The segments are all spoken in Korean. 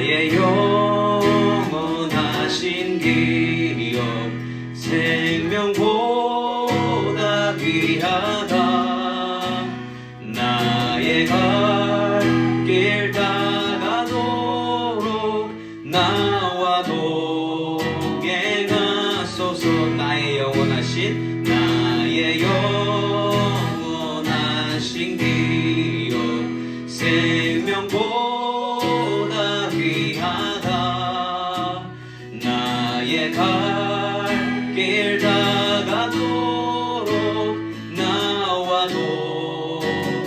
나의 영원하신 기업 생명보다 귀하다. 나의 갈 길 다가도록 나와 동행하소서. 나의 영원하신 기업 생명보다 귀하다. 나의 갈 길 다가도록 나와 동행하소서.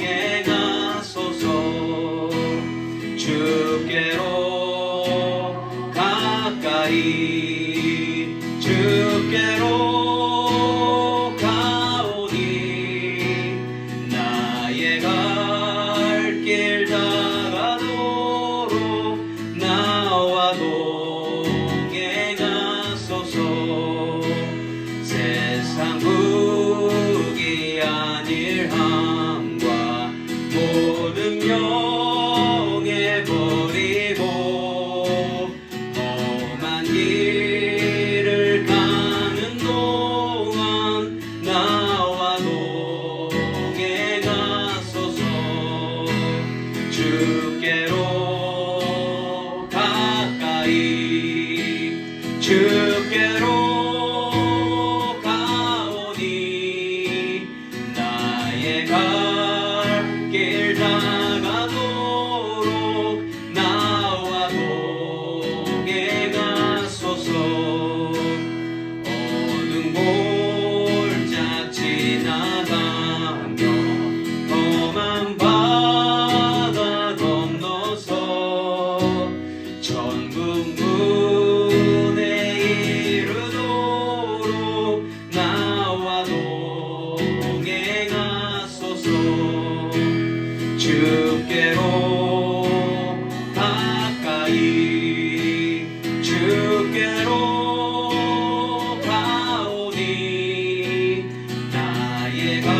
주께로 가까이 주께로 가오니 나의 갈 길 다가도록 나와 동행하소서. 세상 부귀한 일함과 모든 명예 버리고 험한 길을 가는 동안 나와 동행하소서. 주께로 가까이 주께로 가오니 나의 갈 길 다가도록 나와 동행하소서. 어두운 골짜 지나가며 험한 바다 건너서 천국 문에 이르도록 나와 동행하소서. 주께로 가까이 주께로 가오니 나의 갈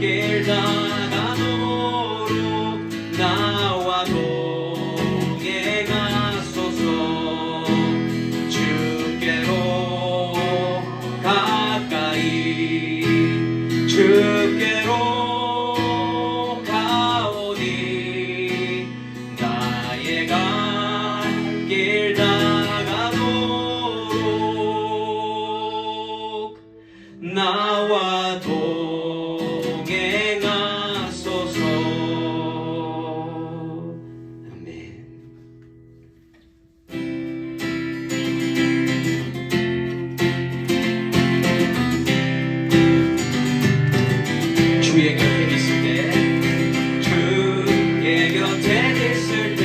길 다가도록 나와 동행하소서. 주께로 가까이 주께로 가오니 나의 갈 길 다가도록 나와 동행하소서. 아멘. 주의 곁에 있을 때 주의 곁에 있을 때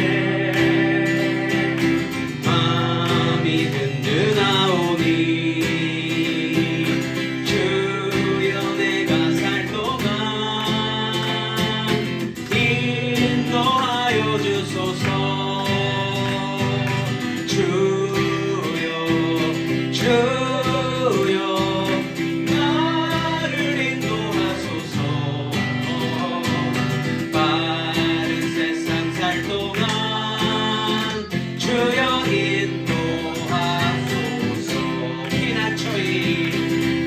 마음이 든든하오니 주여 내가 살 동안 인도하여 주소서. 주여 주여 나를 인도하소서. 빠른 세상 살 동안 주여 인도하소서.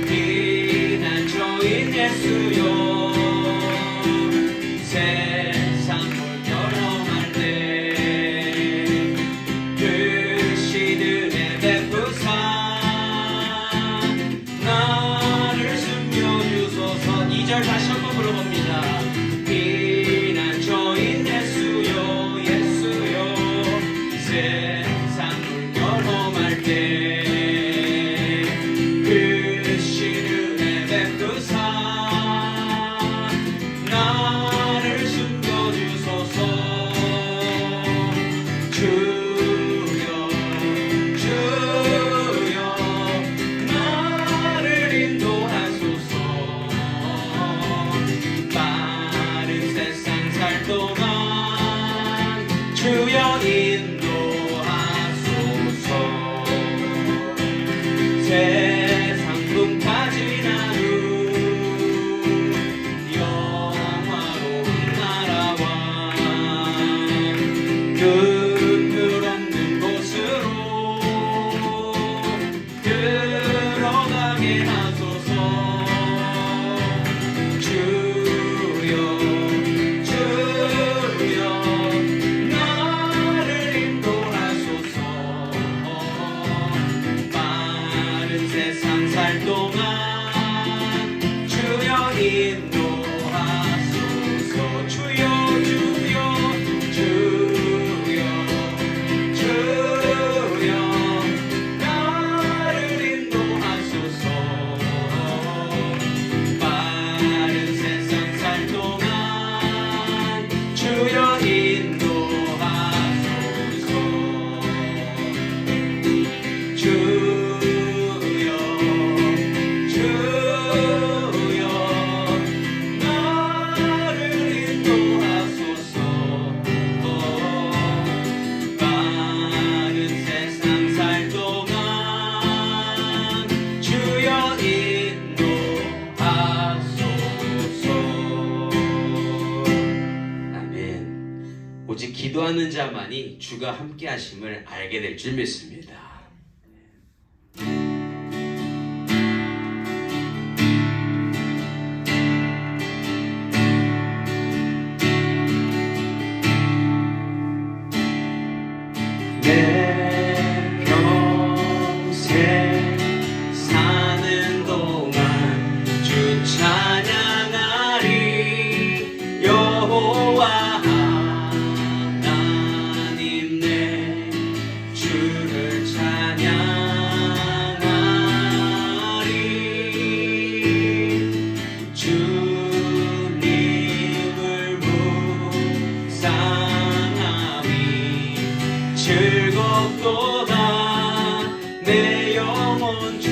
피난처인 예수여 세상 물결험할 때 그시들의 베푸사 나를 숨겨주소서. 2절 다시 한번 불러봅니다. 피난처인 예수여 예수여 세상 물결험할 때 그시들의 베푸사 나를 숨겨주소서. 주여 주여 나를 인도하소서. 빠른 세상 살 동안 주여 인도하소서. 세상 분파진 하루 영화로운 나라와 그 오직 기도하는 자만이 주가 함께 하심을 알게 될 줄 믿습니다. 내 평생 사는 동안 주 찬양하리. 여호와 하나님 내 주를 찬양하리. 주님을 묵상함이 즐겁도다. 내 영혼 주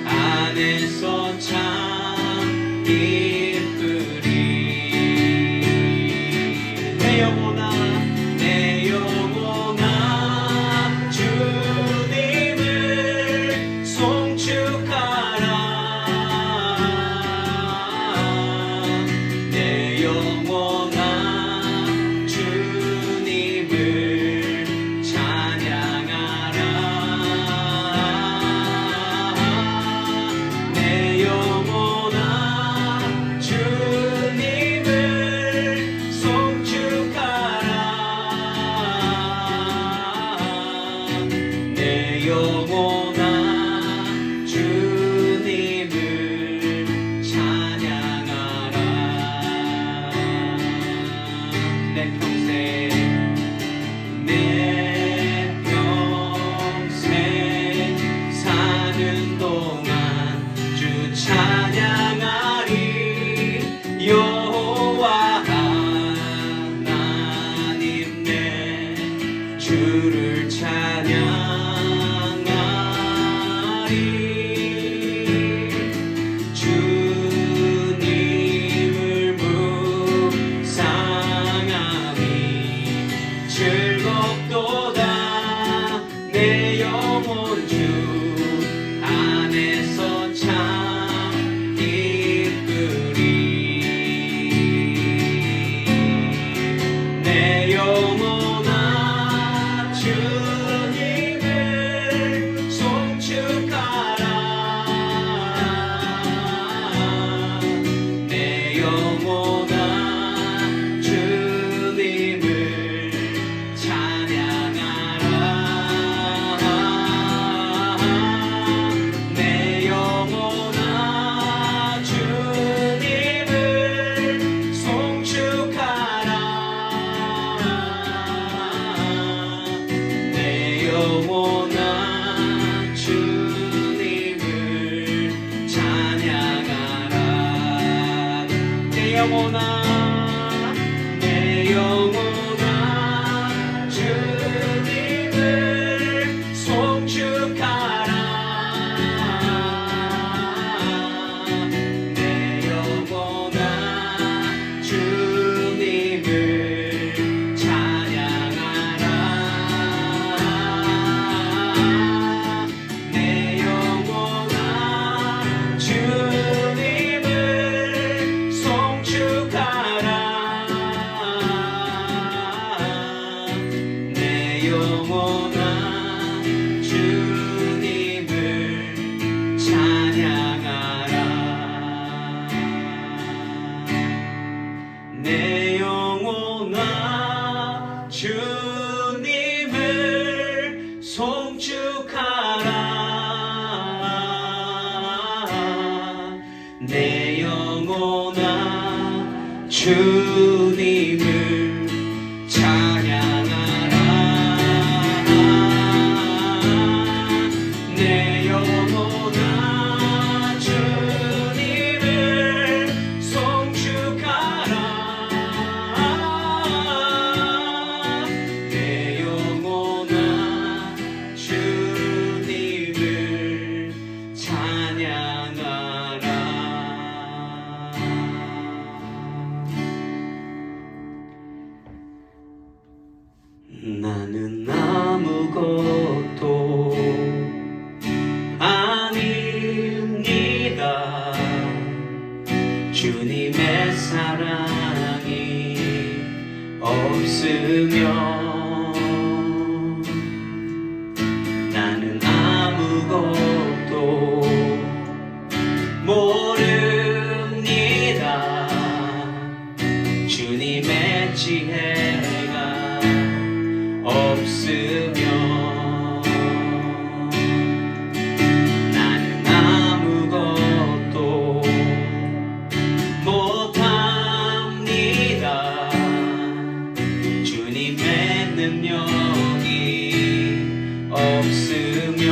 안에서 참 기쁘리. 내 영혼아 주님을 송축하라. 내 영혼아 주님을 찬양하라. 내 영혼아 주님을 송축하라. 내 영혼아 주님을 찬양하라. 내 평생 사는 동안 주 찬양하리. 여호와 하나님 내 주를 찬양하리. 주님을 묵상함이 즐겁도다. 내 영혼 주 안에서 참 기쁘리. 내 영혼아 주님을 송축하라. 내 영혼아 주님을 찬양하라. 내 영혼아 주님을 송축하라. 내 영혼아 주님을 찬양하라. 내 영혼아 주님을 송축하라. 내 영혼아 주님을 찬양하라. 내 영혼아 주님을 송축하라. 내 영혼아 주님을 찬양하라. 내 영혼아 주님을 송축하라. 내 영혼아 주님을 찬양하라. 내 영혼아 주님을 송축하라. 내 영혼아 주님을 찬양하라. 없으면 나는 아무것도 모릅니다. 주님의 지혜가 없으면 나는 아무것도 못합니다. 주님의 능력이 없으면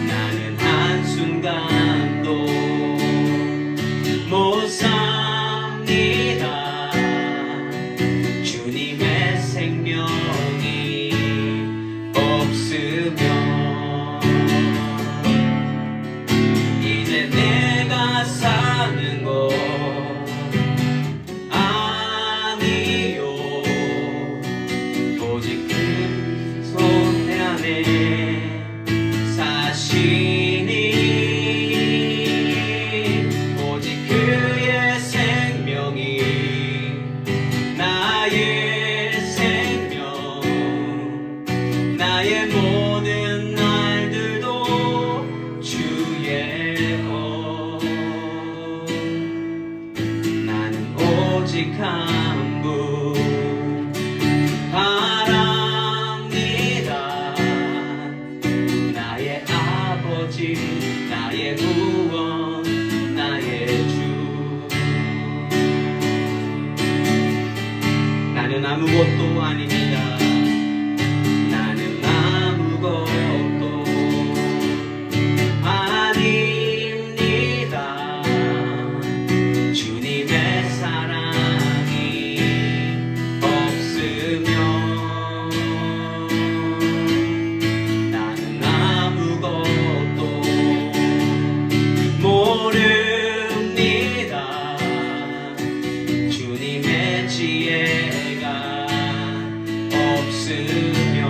나는 한순간도 못 삽니다. 주님의 생명이 없으면 이제 내가 사는 것 아니요, 오직 그 손 안에 사시니 오직 그의 생명이 나의 생명, 나의 모든 날들도 주의 것. 나는 오직 한 분 바랍니다. 나의 아버지, 나의 구원, 나의 주. 나는 아무것도 아닙니다. 나는 아무것도 아닙니다. 주님의 사랑이 없으면 나는 아무것도 모릅니다. 주님의 지혜가 없으면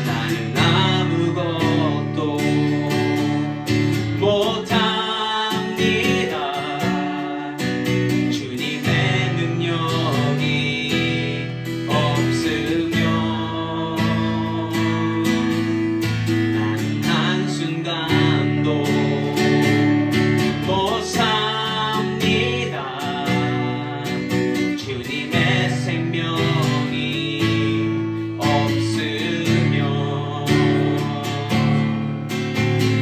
나는 아무것도 못합니다. 주님의 능력이 없으면 나는 한순간도 못 삽니다. 주님의 생명이 없으면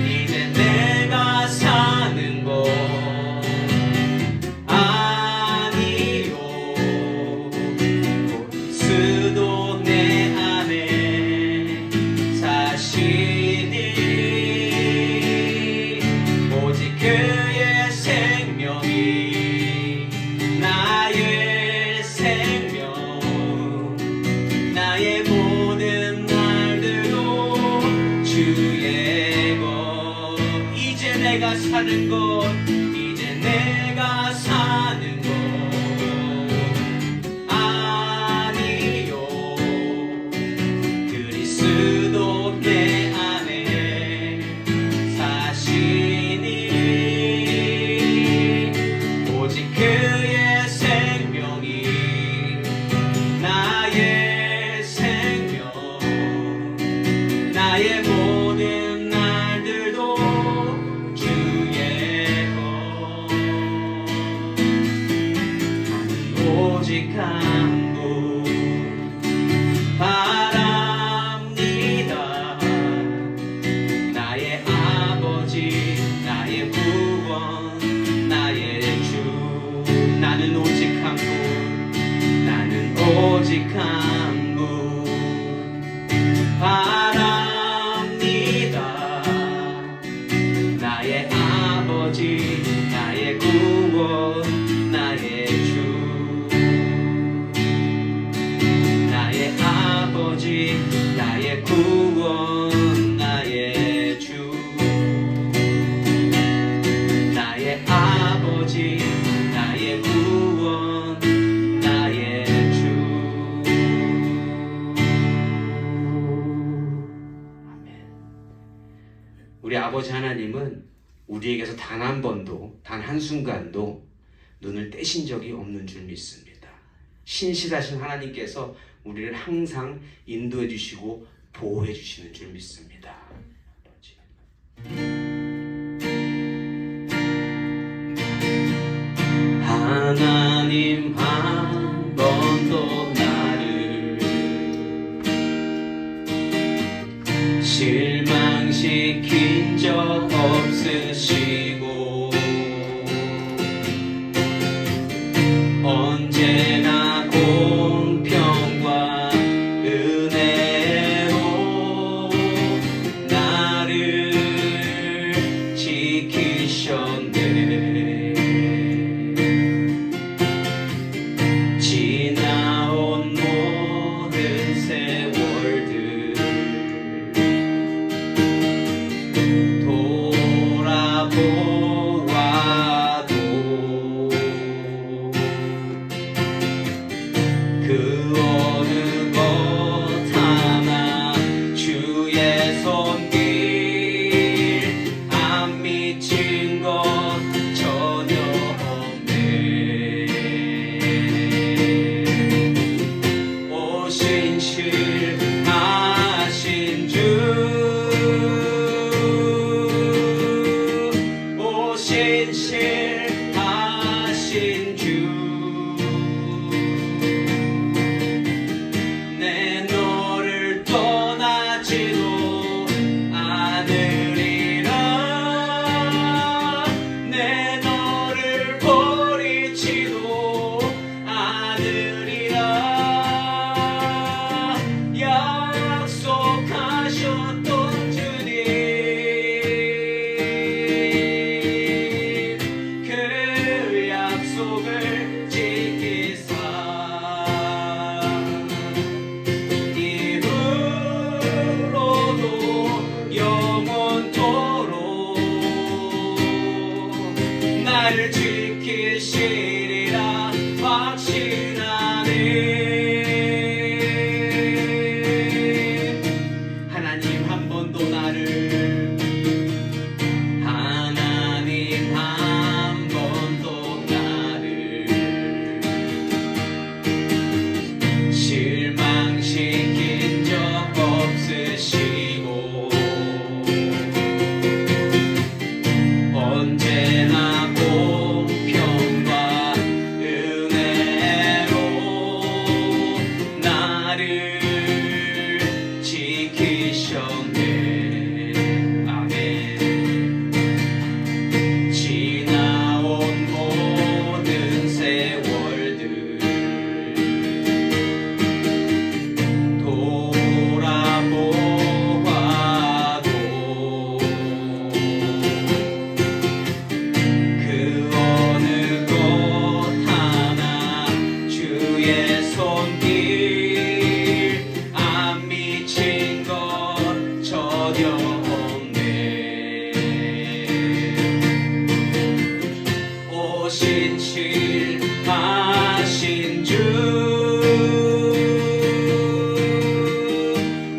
이제 내가 사는 것 아니요, 그리스도 내 안에 사시니 오직 그의 생명이 나의 생명, 나의 모든 날들도 주의 것. 이제 내가 사는 것, 이제 내가 사는 것 아니요, 그리스도 내 안에 사시니 오직 그의 생명이 나의 생명, 나의 모든 날들도 주의 것. 나는 오직 한 분 바랍니다. 나의 아버지, 나의 구원, 나의 주. 나는 오직 한 분, 나는 오직 한 분 바랍니다. 나의 아버지, 나의 구원, 나의 주. 나의 아버지, 나의 구원, 나의 주. 나의 아버지, 나의 구원, 나의 주. 아멘. 우리 아버지 하나님은 우리에게서 단 한 번도, 단 한순간도 눈을 떼신 적이 없는 줄 믿습니다. 신실하신 하나님께서 우리를 항상 인도해 주시고 보호해 주시는 줄 믿습니다. 하나님 한 번도 나를 실망시킨 적 없으시고 언제나 공평과 은혜로 나를 지키셨네. 지나온 모든 세월들 돌아보아도 그 어느 것 하나 주의 손길 안 미친 것 전혀 없네. 오 신실하신 주, 오 신실하신 주, 내 너를 떠나지도 않으리라. 내 너를 버리지도 않으리라. 약속하셨던 주님, 그 약속을 지키사 입으로도 영원토록 나를 지키시리라 확신하네. 하나님 한 번도 나를, 하나님 한 번도 나를 실망시킨 적 없으시고 언제나 공평과 은혜로 나를 지키셨네. 아멘. 지나온 모든 세월들 돌아보아도 그 어느 것 하나 주의 손길 안 미친 것 전혀 없네. 오 신실하신 주,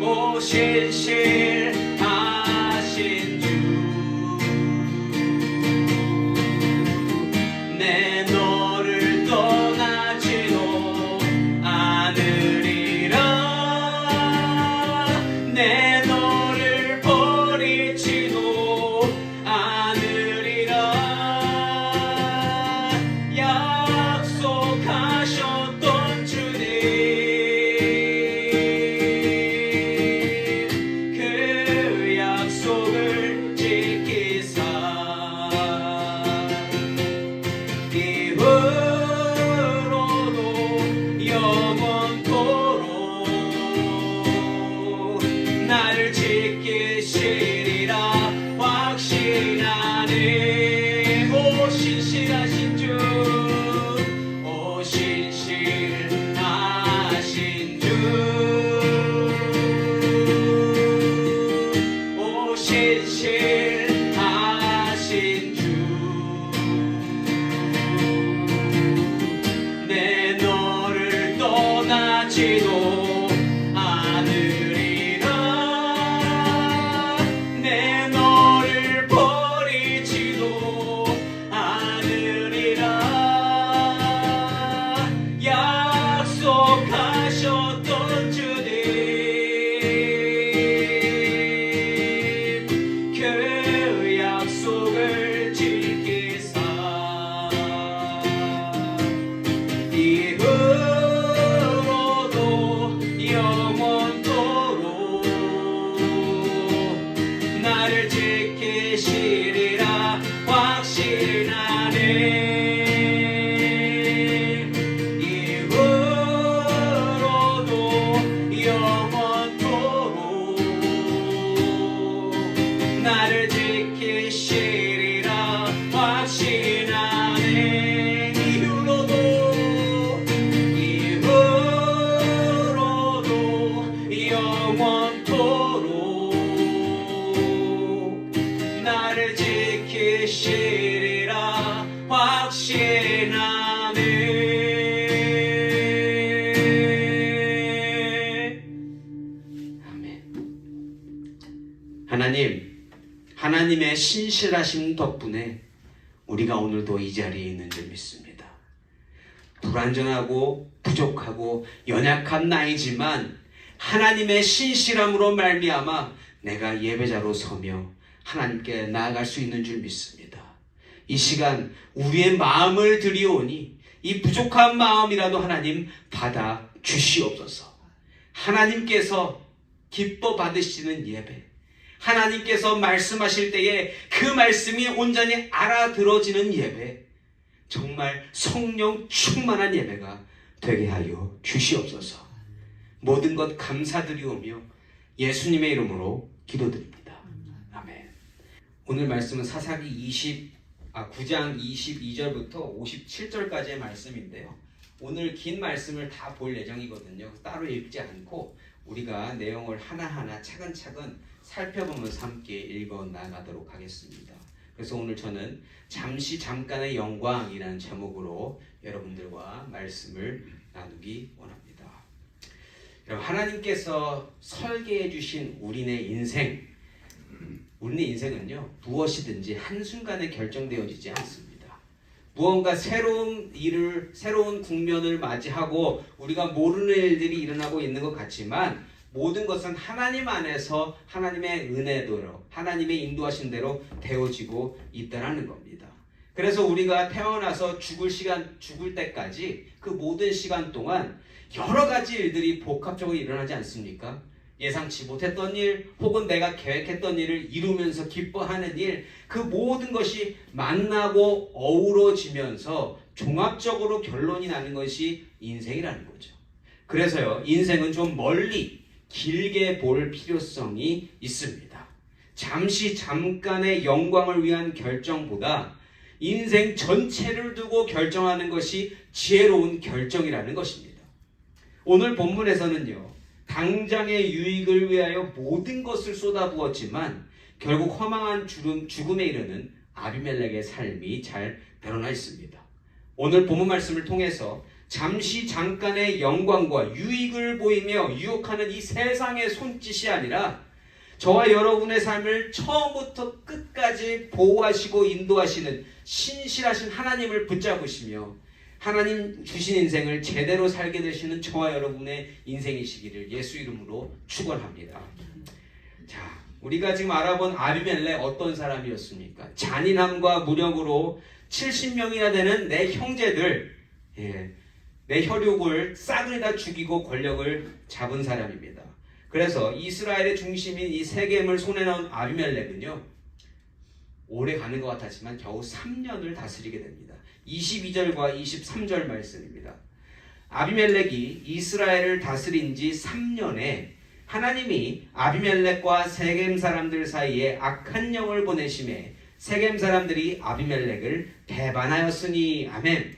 오 신실하신 주, 내 너를 떠나지도 않으리라. 내 너를 버리지도 않으리라. 약속하셨던 주님, 그 약속을 지키사 입으로도 영원토록 나를 지키시리라 확신하네. 오 신실하신 주, 오 신실하신 주, 오 신실하신 주, 내 너를 떠나지도 않으리라. 내 너를 버리지 시나네. 아멘. 하나님의 신실하심 덕분에 우리가 오늘도 이 자리에 있는 줄 믿습니다. 불완전하고 부족하고 연약한 나이지만 하나님의 신실함으로 말미암아 내가 예배자로 서며 하나님께 나아갈 수 있는 줄 믿습니다. 이 시간 우리의 마음을 드리오니 이 부족한 마음이라도 하나님 받아 주시옵소서. 하나님께서 기뻐 받으시는 예배, 하나님께서 말씀하실 때에 그 말씀이 온전히 알아들어지는 예배, 정말 성령 충만한 예배가 되게 하여 주시옵소서. 모든 것 감사드리오며 예수님의 이름으로 기도드립니다. 아멘. 오늘 말씀은 사사기 9장 22절부터 57절까지의 말씀인데요. 오늘 긴 말씀을 다 볼 예정이거든요. 따로 읽지 않고 우리가 내용을 하나하나 차근차근 살펴보면서 함께 읽어 나가도록 하겠습니다. 그래서 오늘 저는 잠깐의 영광이라는 제목으로 여러분들과 말씀을 나누기 원합니다. 여러분, 하나님께서 설계해 주신 우리네 인생은요, 무엇이든지 한순간에 결정되어지지 않습니다. 무언가 새로운 국면을 맞이하고 우리가 모르는 일들이 일어나고 있는 것 같지만 모든 것은 하나님 안에서 하나님의 은혜대로, 하나님의 인도하신 대로 되어지고 있다는 겁니다. 그래서 우리가 태어나서 죽을 때까지 그 모든 시간 동안 여러 가지 일들이 복합적으로 일어나지 않습니까? 예상치 못했던 일, 혹은 내가 계획했던 일을 이루면서 기뻐하는 일, 그 모든 것이 만나고 어우러지면서 종합적으로 결론이 나는 것이 인생이라는 거죠. 그래서요, 인생은 좀 멀리 길게 볼 필요성이 있습니다. 잠깐의 영광을 위한 결정보다 인생 전체를 두고 결정하는 것이 지혜로운 결정이라는 것입니다. 오늘 본문에서는요, 당장의 유익을 위하여 모든 것을 쏟아부었지만 결국 허망한 죽음에 이르는 아비멜렉의 삶이 잘 드러나 있습니다. 오늘 본문 말씀을 통해서 잠깐의 영광과 유익을 보이며 유혹하는 이 세상의 손짓이 아니라 저와 여러분의 삶을 처음부터 끝까지 보호하시고 인도하시는 신실하신 하나님을 붙잡으시며 하나님 주신 인생을 제대로 살게 되시는 저와 여러분의 인생이시기를 예수 이름으로 축원합니다. 자, 우리가 지금 알아본 아비멜렉 어떤 사람이었습니까? 잔인함과 무력으로 70명이나 되는 내 형제들, 내 혈육을 싸그리 다 죽이고 권력을 잡은 사람입니다. 그래서 이스라엘의 중심인 이 세겜을 손에 넣은 아비멜렉은요, 오래 가는 것 같았지만 겨우 3년을 다스리게 됩니다. 22절과 23절 말씀입니다. 아비멜렉이 이스라엘을 다스린 지 3년에 하나님이 아비멜렉과 세겜 사람들 사이에 악한 영을 보내심에 세겜 사람들이 아비멜렉을 배반하였으니. 아멘.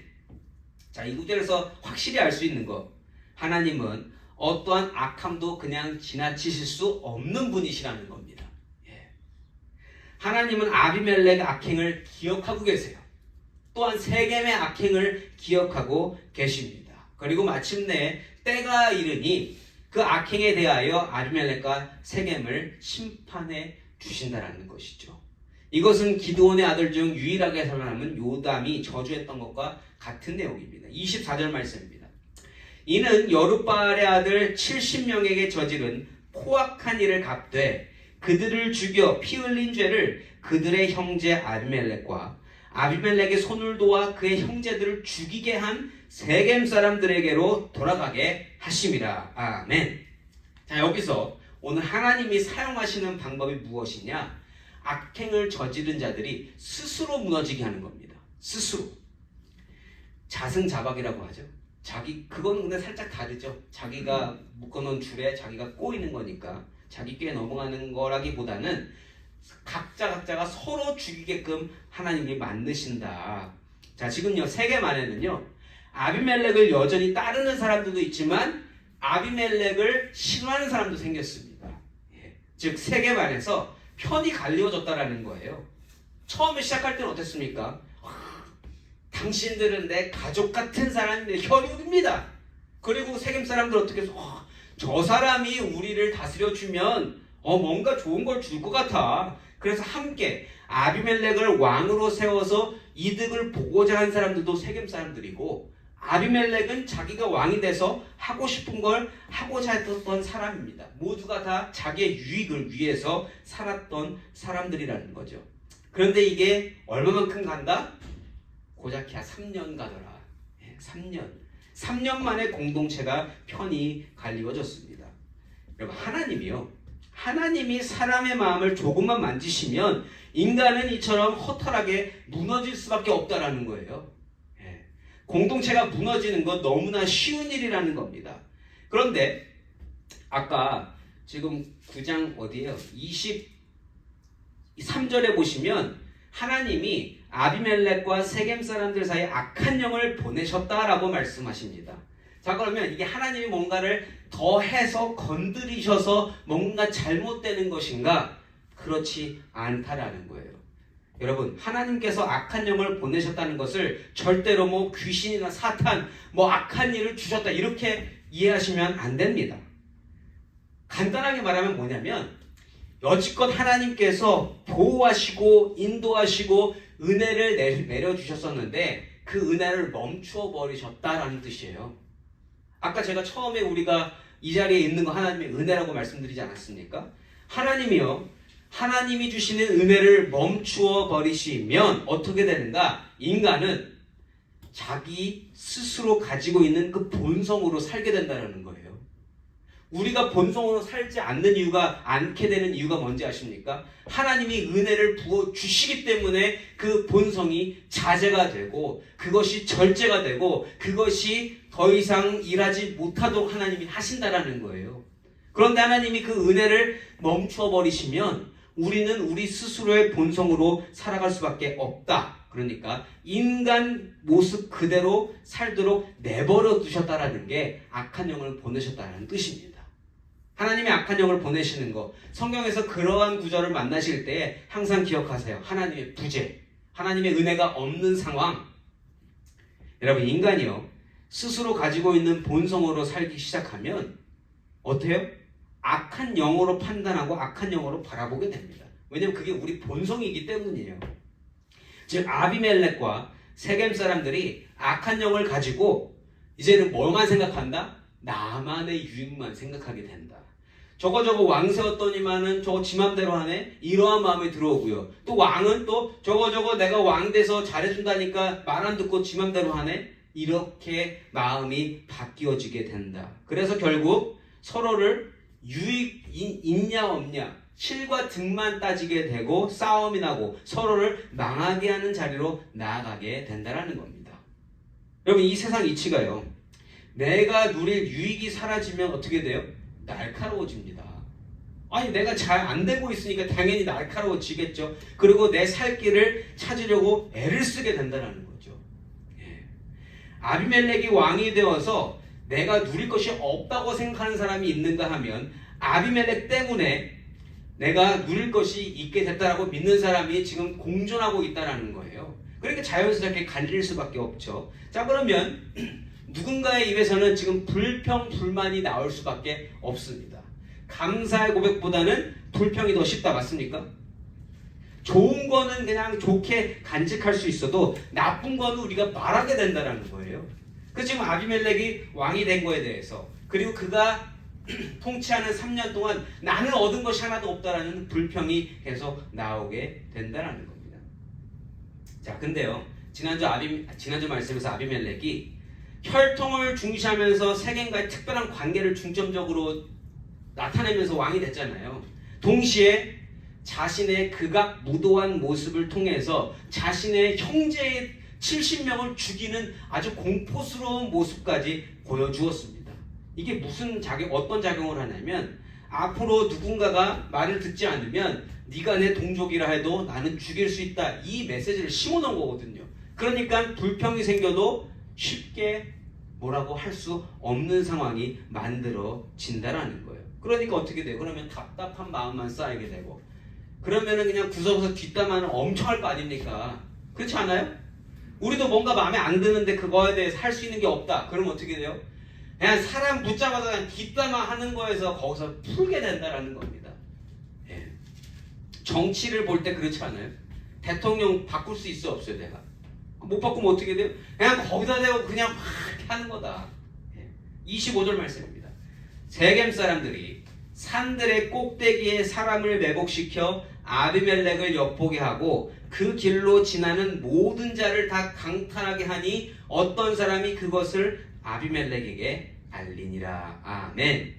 자, 이 구절에서 확실히 알 수 있는 것, 하나님은 어떠한 악함도 그냥 지나치실 수 없는 분이시라는 겁니다. 하나님은 아비멜렉의 악행을 기억하고 계세요. 또한 세겜의 악행을 기억하고 계십니다. 그리고 마침내 때가 이르니 그 악행에 대하여 아비멜렉과 세겜을 심판해 주신다라는 것이죠. 이것은 기드온의 아들 중 유일하게 살아남은 요담이 저주했던 것과 같은 내용입니다. 24절 말씀입니다. 이는 여룻바알의 아들 70명에게 저지른 포악한 일을 갚되 그들을 죽여 피 흘린 죄를 그들의 형제 아비멜렉과 아비멜렉의 손을 도와 그의 형제들을 죽이게 한 세겜 사람들에게로 돌아가게 하심이라. 아멘. 자, 여기서 오늘 하나님이 사용하시는 방법이 무엇이냐? 악행을 저지른 자들이 스스로 무너지게 하는 겁니다. 스스로. 자승자박이라고 하죠. 그건 근데 살짝 다르죠. 자기가 묶어놓은 줄에 자기가 꼬이는 거니까 자기 꾀에 넘어가는 거라기보다는 각자가 서로 죽이게끔 하나님이 만드신다. 자, 지금요, 세겜 안에는요, 아비멜렉을 여전히 따르는 사람들도 있지만 아비멜렉을 싫어하는 사람도 생겼습니다. 즉 세겜 안에서 편이 갈리워졌다라는 거예요. 처음에 시작할 때는 어땠습니까? 당신들은 내 가족 같은 사람인데 혈육입니다. 그리고 세겜 사람들 어떻게 해서 저 사람이 우리를 다스려주면 뭔가 좋은 걸 줄 것 같아. 그래서 함께 아비멜렉을 왕으로 세워서 이득을 보고자 한 사람들도 세겜 사람들이고, 아비멜렉은 자기가 왕이 돼서 하고 싶은 걸 하고자 했던 사람입니다. 모두가 다 자기의 유익을 위해서 살았던 사람들이라는 거죠. 그런데 이게 얼마만큼 간다? 고작해야 3년 가더라. 3년 만에 공동체가 편히 갈리워졌습니다. 여러분, 하나님이 사람의 마음을 조금만 만지시면 인간은 이처럼 허탈하게 무너질 수밖에 없다라는 거예요. 공동체가 무너지는 건 너무나 쉬운 일이라는 겁니다. 그런데 아까 지금 9장 어디에요? 23절에 보시면 하나님이 아비멜렉과 세겜 사람들 사이에 악한 영을 보내셨다라고 말씀하십니다. 자, 그러면 이게 하나님이 뭔가를 더 해서 건드리셔서 뭔가 잘못되는 것인가? 그렇지 않다라는 거예요. 여러분, 하나님께서 악한 영을 보내셨다는 것을 절대로 뭐 귀신이나 사탄, 뭐 악한 일을 주셨다 이렇게 이해하시면 안 됩니다. 간단하게 말하면 뭐냐면, 여지껏 하나님께서 보호하시고 인도하시고 은혜를 내려주셨었는데 그 은혜를 멈추어 버리셨다라는 뜻이에요. 아까 제가 처음에 우리가 이 자리에 있는 거 하나님의 은혜라고 말씀드리지 않았습니까? 하나님이 주시는 은혜를 멈추어 버리시면 어떻게 되는가? 인간은 자기 스스로 가지고 있는 그 본성으로 살게 된다는 거예요. 우리가 본성으로 살지 않게 되는 이유가 뭔지 아십니까? 하나님이 은혜를 부어주시기 때문에 그 본성이 자제가 되고 그것이 절제가 되고 그것이 더 이상 일하지 못하도록 하나님이 하신다라는 거예요. 그런데 하나님이 그 은혜를 멈춰 버리시면 우리는 우리 스스로의 본성으로 살아갈 수밖에 없다. 그러니까 인간 모습 그대로 살도록 내버려 두셨다라는 게 악한 영을 보내셨다는 뜻입니다. 하나님이 악한 영을 보내시는 거, 성경에서 그러한 구절을 만나실 때 항상 기억하세요. 하나님의 부재, 하나님의 은혜가 없는 상황. 여러분, 인간이요, 스스로 가지고 있는 본성으로 살기 시작하면 어때요? 악한 영으로 판단하고 악한 영으로 바라보게 됩니다. 왜냐하면 그게 우리 본성이기 때문이에요. 즉 아비멜렉과 세겜 사람들이 악한 영을 가지고 이제는 뭐만 생각한다? 나만의 유익만 생각하게 된다. 저거 왕세웠더니만은 저거 지 맘대로 하네? 이러한 마음이 들어오고요. 또 왕은 또 저거 내가 왕 돼서 잘해준다니까 말 안 듣고 지 맘대로 하네? 이렇게 마음이 바뀌어지게 된다. 그래서 결국 서로를 유익 있냐 없냐, 실과 득만 따지게 되고 싸움이 나고 서로를 망하게 하는 자리로 나아가게 된다는 겁니다. 여러분, 이 세상 이치가요, 내가 누릴 유익이 사라지면 어떻게 돼요? 날카로워집니다. 아니, 내가 잘 안 되고 있으니까 당연히 날카로워지겠죠. 그리고 내 살 길을 찾으려고 애를 쓰게 된다는 거죠. 아비멜렉이 왕이 되어서 내가 누릴 것이 없다고 생각하는 사람이 있는가 하면 아비멜렉 때문에 내가 누릴 것이 있게 됐다라고 믿는 사람이 지금 공존하고 있다는 거예요. 그러니까 자연스럽게 갈릴 수밖에 없죠. 자, 그러면 누군가의 입에서는 지금 불평, 불만이 나올 수밖에 없습니다. 감사의 고백보다는 불평이 더 쉽다, 맞습니까? 좋은 거는 그냥 좋게 간직할 수 있어도 나쁜 거는 우리가 말하게 된다는 거예요. 그 지금 아비멜렉이 왕이 된 거에 대해서, 그리고 그가 통치하는 3년 동안 나는 얻은 것이 하나도 없다라는 불평이 계속 나오게 된다는 겁니다. 자, 근데요, 지난주 말씀에서 아비멜렉이 혈통을 중시하면서 세겜과의 특별한 관계를 중점적으로 나타내면서 왕이 됐잖아요. 동시에 자신의 극악무도한 모습을 통해서 자신의 형제의 70명을 죽이는 아주 공포스러운 모습까지 보여주었습니다. 이게 어떤 작용을 하냐면, 앞으로 누군가가 말을 듣지 않으면 네가 내 동족이라 해도 나는 죽일 수 있다, 이 메시지를 심어놓은 거거든요. 그러니까 불평이 생겨도 쉽게 뭐라고 할 수 없는 상황이 만들어진다라는 거예요. 그러니까 어떻게 돼요? 그러면 답답한 마음만 쌓이게 되고, 그러면은 그냥 구석에서 뒷담화는 엄청 할 거 아닙니까? 그렇지 않아요? 우리도 뭔가 마음에 안 드는데 그거에 대해서 할 수 있는 게 없다. 그럼 어떻게 돼요? 그냥 사람 붙잡아서 그냥 뒷담화 하는 거에서 거기서 풀게 된다라는 겁니다. 예. 정치를 볼 때 그렇지 않아요? 대통령 바꿀 수 있어 없어요? 내가 못 바꾸면 어떻게 돼요? 그냥 거기다 대고 그냥 막 하는 거다. 예. 25절 말씀입니다. 세겜 사람들이 산들의 꼭대기에 사람을 매복시켜 아비멜렉을 엿보게 하고 그 길로 지나는 모든 자를 다 강탈하게 하니 어떤 사람이 그것을 아비멜렉에게 알리니라. 아멘.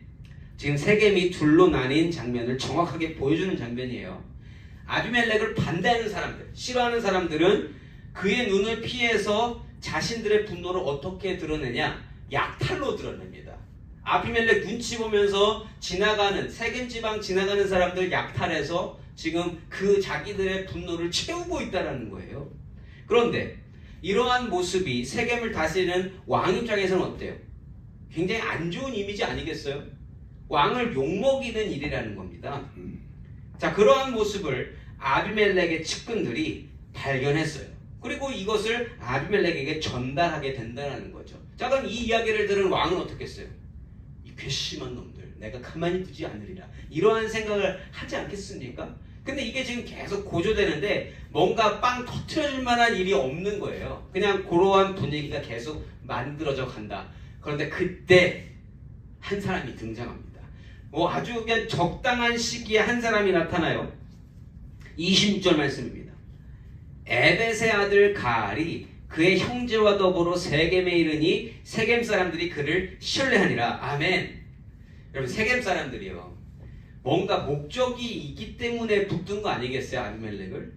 지금 세겜이 둘로 나뉜 장면을 정확하게 보여주는 장면이에요. 아비멜렉을 반대하는 사람들, 싫어하는 사람들은 그의 눈을 피해서 자신들의 분노를 어떻게 드러내냐? 약탈로 드러냅니다. 아비멜렉 눈치 보면서 지나가는 세겜 지방 지나가는 사람들 약탈해서 지금 그 자기들의 분노를 채우고 있다는 거예요. 그런데 이러한 모습이 세겜을 다스리는 왕 입장에서는 어때요? 굉장히 안 좋은 이미지 아니겠어요? 왕을 욕먹이는 일이라는 겁니다. 자, 그러한 모습을 아비멜렉의 측근들이 발견했어요. 그리고 이것을 아비멜렉에게 전달하게 된다는 거죠. 자, 그럼 이 이야기를 들은 왕은 어떻게 했어요? 이 괘씸한 놈들, 내가 가만히 두지 않으리라. 이러한 생각을 하지 않겠습니까? 근데 이게 지금 계속 고조되는데 뭔가 빵 터트려줄 만한 일이 없는 거예요. 그냥 그러한 분위기가 계속 만들어져 간다. 그런데 그때 한 사람이 등장합니다. 아주 그냥 적당한 시기에 한 사람이 나타나요. 26절 말씀입니다. 에벳의 아들 가알이 그의 형제와 더불어 세겜에 이르니 세겜 사람들이 그를 신뢰하니라. 아멘. 여러분, 세겜 사람들이요, 뭔가 목적이 있기 때문에 붙든 거 아니겠어요? 아비멜렉을.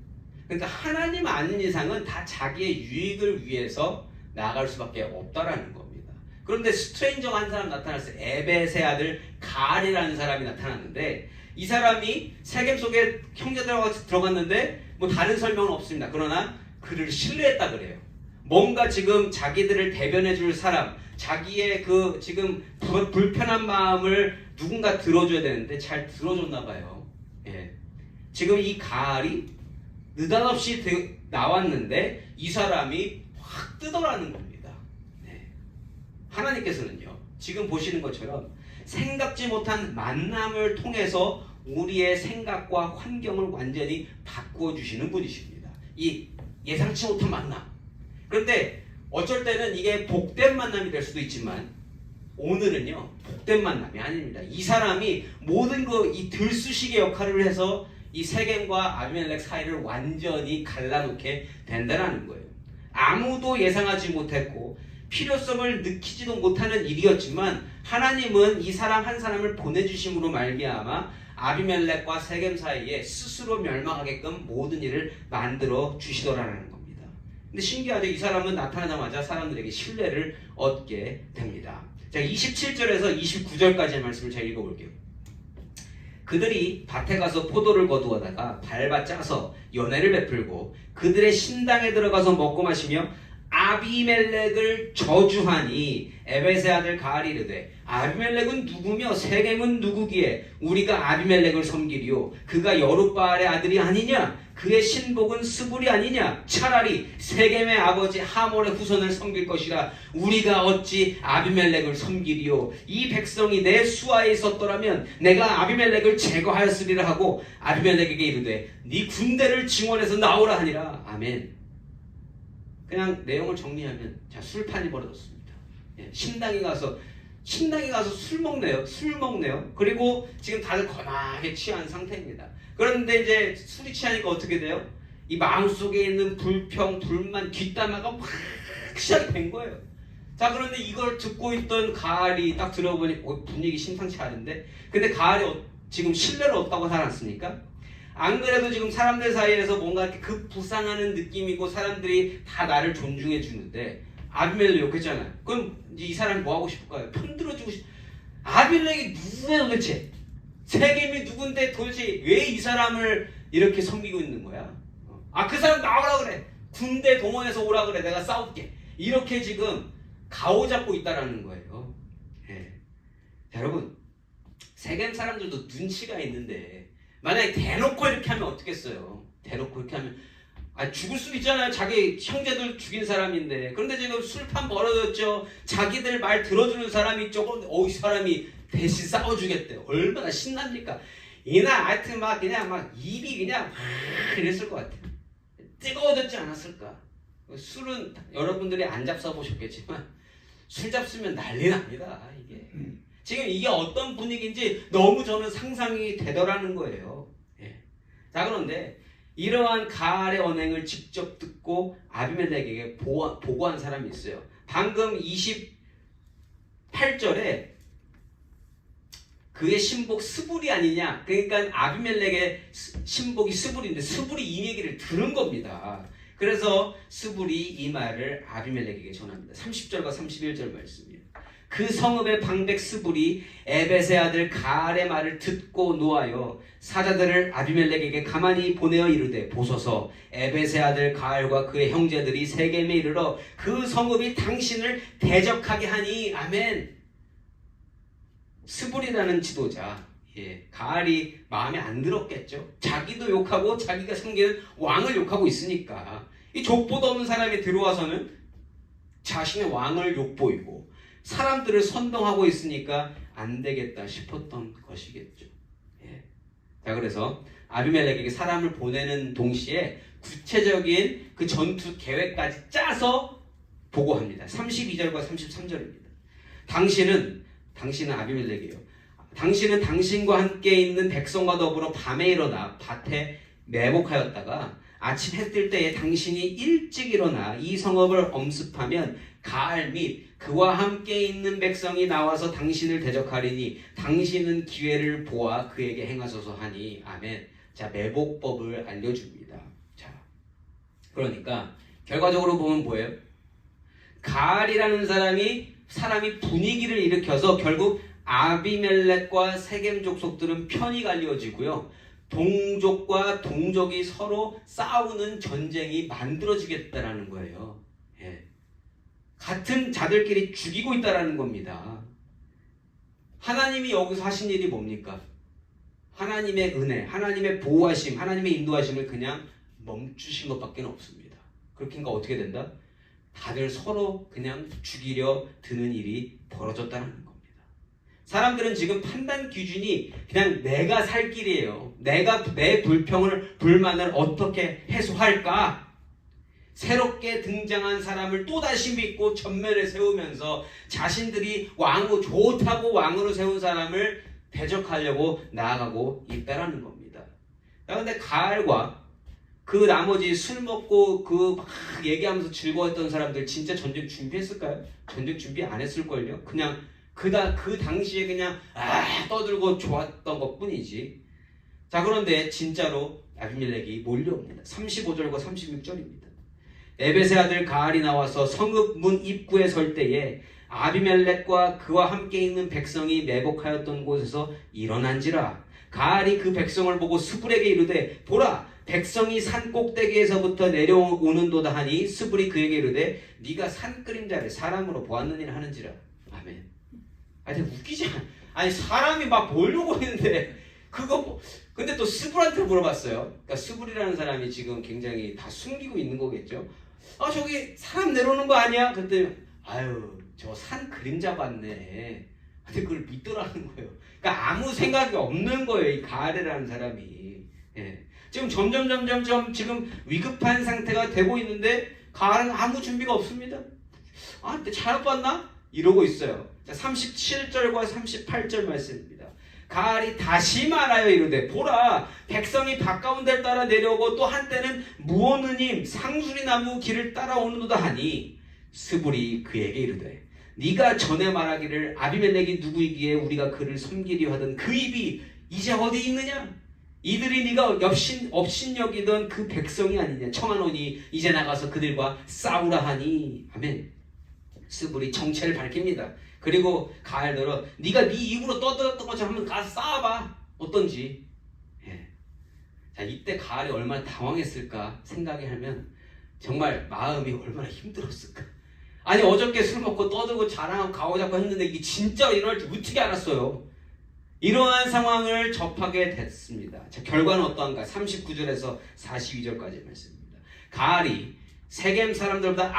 그러니까 하나님 아닌 이상은 다 자기의 유익을 위해서 나아갈 수밖에 없다라는 겁니다. 그런데 스트레인저가 한 사람 나타났어요. 에벳의 아들 가알이라는 사람이 나타났는데 이 사람이 세겜 속에 형제들하고 같이 들어갔는데 뭐 다른 설명은 없습니다. 그러나 그를 신뢰했다 그래요. 뭔가 지금 자기들을 대변해 줄 사람, 자기의 그 지금 불편한 마음을 누군가 들어줘야 되는데 잘 들어줬나 봐요. 예. 지금 이 가알이 느닷없이 나왔는데 이 사람이 확 뜨더라는 겁니다. 네. 하나님께서는요, 지금 보시는 것처럼 생각지 못한 만남을 통해서 우리의 생각과 환경을 완전히 바꾸어 주시는 분이십니다. 이 예상치 못한 만남. 그런데 어쩔 때는 이게 복된 만남이 될 수도 있지만 오늘은요, 복된 만남이 아닙니다. 이 사람이 모든 이 들쑤시개 역할을 해서 이 세겜과 아비멜렉 사이를 완전히 갈라놓게 된다는 거예요. 아무도 예상하지 못했고 필요성을 느끼지도 못하는 일이었지만 하나님은 이 사람 한 사람을 보내주심으로 말미암아 아비멜렉과 세겜 사이에 스스로 멸망하게끔 모든 일을 만들어 주시더라는 겁니다. 근데 신기하죠. 이 사람은 나타나자마자 사람들에게 신뢰를 얻게 됩니다. 자, 27절에서 29절까지의 말씀을 제가 읽어볼게요. 그들이 밭에 가서 포도를 거두어다가 밟아 짜서 연회를 베풀고 그들의 신당에 들어가서 먹고 마시며 아비멜렉을 저주하니 에벳의 아들 가알이 이르되 아비멜렉은 누구며 세겜은 누구기에 우리가 아비멜렉을 섬기리요 그가 여룻바알의 아들이 아니냐 그의 신복은 스불이 아니냐 차라리 세겜의 아버지 하몰의 후손을 섬길 것이라 우리가 어찌 아비멜렉을 섬기리요 이 백성이 내 수하에 있었더라면 내가 아비멜렉을 제거하였으리라 하고 아비멜렉에게 이르되 네 군대를 증원해서 나오라 하니라. 아멘. 그냥 내용을 정리하면 자, 술판이 벌어졌습니다. 예, 신당에 가서 술 먹네요. 그리고 지금 다들 거나하게 취한 상태입니다. 그런데 이제 술이 취하니까 어떻게 돼요? 이 마음속에 있는 불평, 불만, 뒷담화가 막 시작이 된 거예요. 자, 그런데 이걸 듣고 있던 가알이 딱 들어보니 분위기 심상치 않은데, 근데 가알이 지금 신뢰를 얻다고 살았으니까 안 그래도 지금 사람들 사이에서 뭔가 이렇게 급부상하는 느낌이고 사람들이 다 나를 존중해 주는데 아비멜렉이 욕했잖아요. 그럼 이 사람이 뭐 하고 싶을까요? 편들어주고 아비멜렉이 누구야 도대체? 세겜이 누군데 도대체 왜 이 사람을 이렇게 섬기고 있는 거야? 그 사람 나오라 그래. 군대 동원해서 오라 그래. 내가 싸울게. 이렇게 지금 가오잡고 있다라는 거예요. 네. 자, 여러분, 세겜 사람들도 눈치가 있는데 만약에 대놓고 이렇게 하면 어떻겠어요? 대놓고 이렇게 하면 죽을 수도 있잖아요. 자기 형제들 죽인 사람인데. 그런데 지금 술판 벌어졌죠. 자기들 말 들어주는 사람이 조금 이 사람이 대신 싸워주겠대요. 얼마나 신납니까? 이날 하여튼 그냥 입이 그냥 이랬을 것 같아요. 뜨거워졌지 않았을까? 술은 여러분들이 안 잡숴 보셨겠지만 술 잡수면 난리 납니다. 이게 지금 이게 어떤 분위기인지 너무 저는 상상이 되더라는 거예요. 예. 자, 그런데 이러한 가알의 언행을 직접 듣고 아비멜렉에게 보고한 사람이 있어요. 방금 28절에 그의 신복 스불이 아니냐. 그러니까 아비멜렉의 신복이 스불인데 스불이 이 얘기를 들은 겁니다. 그래서 스불이 이 말을 아비멜렉에게 전합니다. 30절과 31절 말씀이에요. 그 성읍의 방백 스불이 에벳의 아들 가알의 말을 듣고 노하여 사자들을 아비멜렉에게 가만히 보내어 이르되 보소서 에벳의 아들 가알과 그의 형제들이 세겜에 이르러 그 성읍이 당신을 대적하게 하니. 아멘. 스불이라는 지도자, 가알이 마음에 안 들었겠죠. 자기도 욕하고 자기가 섬기는 왕을 욕하고 있으니까 이 족보도 없는 사람이 들어와서는 자신의 왕을 욕보이고 사람들을 선동하고 있으니까 안 되겠다 싶었던 것이겠죠. 자, 그래서 아비멜렉에게 사람을 보내는 동시에 구체적인 그 전투 계획까지 짜서 보고합니다. 32절과 33절입니다. 당신은 아비멜렉이에요. 당신은 당신과 함께 있는 백성과 더불어 밤에 일어나 밭에 매복하였다가 아침 해 뜰 때에 당신이 일찍 일어나 이 성읍을 엄습하면 가알 및 그와 함께 있는 백성이 나와서 당신을 대적하리니 당신은 기회를 보아 그에게 행하소서 하니. 아멘. 자, 매복법을 알려줍니다. 자, 그러니까 결과적으로 보면 뭐예요? 가알이라는 사람이 분위기를 일으켜서 결국 아비멜렉과 세겜 족속들은 편이 갈려지고요. 동족과 동족이 서로 싸우는 전쟁이 만들어지겠다라는 거예요. 같은 자들끼리 죽이고 있다라는 겁니다. 하나님이 여기서 하신 일이 뭡니까? 하나님의 은혜, 하나님의 보호하심, 하나님의 인도하심을 그냥 멈추신 것밖에 없습니다. 그러니까 어떻게 된다? 다들 서로 그냥 죽이려 드는 일이 벌어졌다는 겁니다. 사람들은 지금 판단 기준이 그냥 내가 살 길이에요. 내가 내 불만을 어떻게 해소할까? 새롭게 등장한 사람을 또다시 믿고 전면에 세우면서 자신들이 좋다고 왕으로 세운 사람을 대적하려고 나아가고 있다라는 겁니다. 그런데 가알과 그 나머지 술 먹고 막 얘기하면서 즐거웠던 사람들 진짜 전쟁 준비했을까요? 전쟁 준비 안 했을걸요? 그냥 그 당시에 그냥 떠들고 좋았던 것 뿐이지. 자, 그런데 진짜로 아비멜렉이 몰려옵니다. 35절과 36절입니다. 에벳의 아들 가알이 나와서 성읍 문 입구에 설 때에 아비멜렉과 그와 함께 있는 백성이 매복하였던 곳에서 일어난지라. 가알이 그 백성을 보고 스불에게 이르되 보라 백성이 산 꼭대기에서부터 내려오는도다 하니 스불이 그에게 이르되 네가 산 그림자를 사람으로 보았느니라 하는지라. 아멘. 아니 웃기지 않아. 아니 사람이 막 보려고 했는데 근데 또 스불한테 물어봤어요. 그러니까 스불이라는 사람이 지금 굉장히 다 숨기고 있는 거겠죠. 저기 사람 내려오는 거 아니야? 그랬더니 저 산 그림자 봤네. 근데 그걸 믿더라는 거예요. 그러니까 아무 생각이 없는 거예요. 이 가알이라는 사람이. 지금 점점 지금 위급한 상태가 되고 있는데 가알은 아무 준비가 없습니다. 근데 잘못 봤나? 이러고 있어요. 자, 37절과 38절 말씀입니다. 가알이 다시 말하여 이르되 보라 백성이 가까운 데를 따라 내려오고 또 한때는 무오느님 상수리나무 길을 따라오는도다 하니 스불이 그에게 이르되 네가 전에 말하기를 아비멜렉이 누구이기에 우리가 그를 섬기려 하던 그 입이 이제 어디 있느냐? 이들이 네가 업신여기던 그 백성이 아니냐? 청하노니 이제 나가서 그들과 싸우라 하니. 아멘. 스불이 정체를 밝힙니다. 그리고 가알들은 네가 네 입으로 떠들었던 것처럼 한번 가서 싸워봐. 어떤지. 자, 이때 가알이 얼마나 당황했을까 생각하면 정말 마음이 얼마나 힘들었을까. 아니 어저께 술 먹고 떠들고 자랑하고 가오잡고 했는데 이게 진짜 일어날 줄 어떻게 알았어요. 이러한 상황을 접하게 됐습니다. 자, 결과는 어떠한가? 39절에서 42절까지 말씀입니다. 가알이 세겜 사람들보다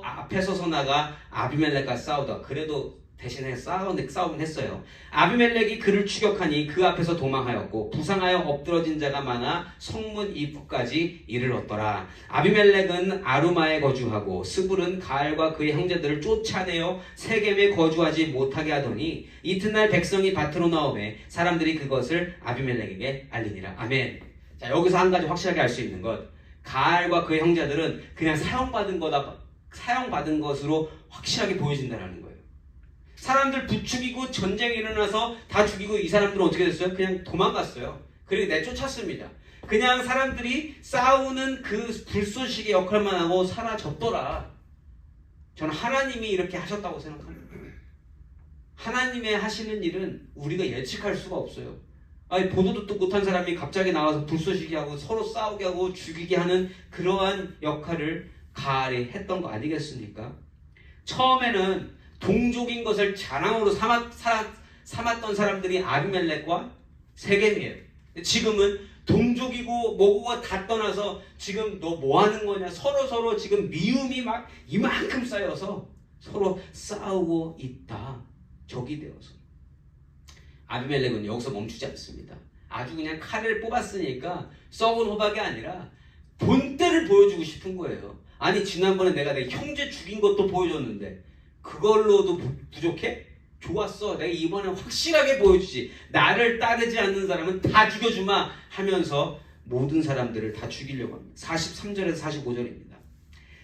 앞에 서서 나가 아비멜렉과 싸우다. 그래도 대신에 싸우긴 했어요. 아비멜렉이 그를 추격하니 그 앞에서 도망하였고 부상하여 엎드러진 자가 많아 성문 입구까지 이르렀더라. 아비멜렉은 아루마에 거주하고 스불은 가알과 그의 형제들을 쫓아내어 세겜에 거주하지 못하게 하더니 이튿날 백성이 밭으로 나오매 사람들이 그것을 아비멜렉에게 알리니라. 아멘. 자, 여기서 한 가지 확실하게 알 수 있는 것, 가알과 그의 형제들은 그냥 사용받은 것으로 확실하게 보여진다는 거예요. 사람들 부추기고 전쟁이 일어나서 다 죽이고 이 사람들은 어떻게 됐어요? 그냥 도망갔어요. 그리고 내쫓았습니다. 그냥 사람들이 싸우는 그 불쏘시개 역할만 하고 사라졌더라. 저는 하나님이 이렇게 하셨다고 생각합니다. 하나님의 하시는 일은 우리가 예측할 수가 없어요. 아니, 보도 듣도 못한 사람이 갑자기 나와서 불쏘시개 하고 서로 싸우게 하고 죽이게 하는 그러한 역할을 가알이 했던 거 아니겠습니까? 처음에는 동족인 것을 자랑으로 삼았던 사람들이 아비멜렉과 세겜이에요. 지금은 동족이고 뭐고 다 떠나서 지금 너 뭐 하는 거냐, 서로 지금 미움이 막 이만큼 쌓여서 서로 싸우고 있다. 적이 되어서. 아비멜렉은 여기서 멈추지 않습니다. 아주 그냥 칼을 뽑았으니까 썩은 호박이 아니라 본때를 보여주고 싶은 거예요. 아니, 지난번에 내가 내 형제 죽인 것도 보여줬는데 그걸로도 부족해? 좋았어. 내가 이번에 확실하게 보여주지. 나를 따르지 않는 사람은 다 죽여주마 하면서 모든 사람들을 다 죽이려고 합니다. 43절에서 45절입니다.